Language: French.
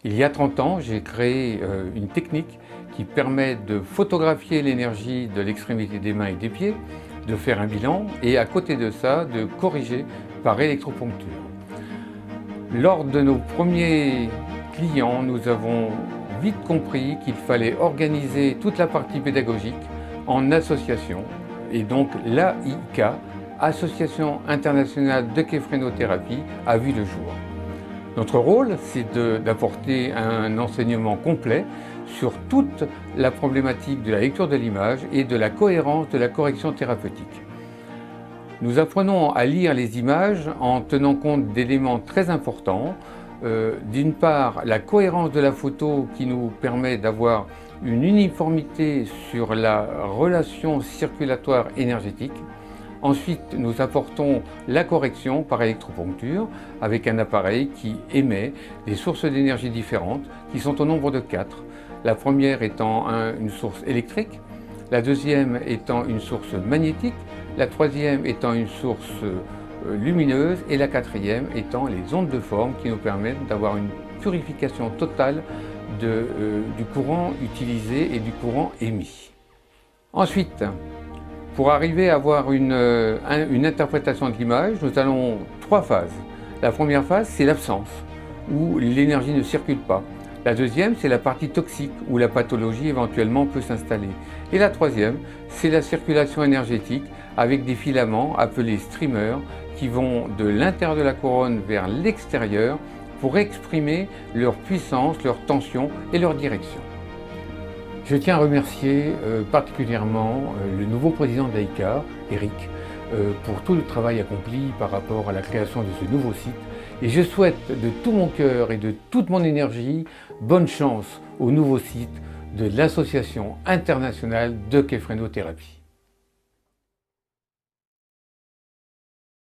Il y a 30 ans, j'ai créé une technique qui permet de photographier l'énergie de l'extrémité des mains et des pieds, de faire un bilan et à côté de ça, de corriger par électroponcture. Lors de nos premiers clients, nous avons vite compris qu'il fallait organiser toute la partie pédagogique en association et donc l'AIK, Association internationale de képhénothérapie, a vu le jour. Notre rôle, c'est d'apporter un enseignement complet sur toute la problématique de la lecture de l'image et de la cohérence de la correction thérapeutique. Nous apprenons à lire les images en tenant compte d'éléments très importants. D'une part, la cohérence de la photo qui nous permet d'avoir une uniformité sur la relation circulatoire énergétique. Ensuite, nous apportons la correction par électroponcture avec un appareil qui émet des sources d'énergie différentes qui sont au nombre de 4. La première étant une source électrique, la deuxième étant une source magnétique, la troisième étant une source lumineuse et la quatrième étant les ondes de forme qui nous permettent d'avoir une purification totale du courant utilisé et du courant émis. Ensuite, pour arriver à avoir une interprétation de l'image, nous allons 3 phases. La première phase, c'est l'absence, où l'énergie ne circule pas. La deuxième, c'est la partie toxique, où la pathologie éventuellement peut s'installer. Et la troisième, c'est la circulation énergétique avec des filaments appelés streamers qui vont de l'intérieur de la couronne vers l'extérieur pour exprimer leur puissance, leur tension et leur direction. Je tiens à remercier particulièrement le nouveau président de l'AIK, Eric, pour tout le travail accompli par rapport à la création de ce nouveau site. Et je souhaite de tout mon cœur et de toute mon énergie, bonne chance au nouveau site de l'Association internationale de képhénothérapie.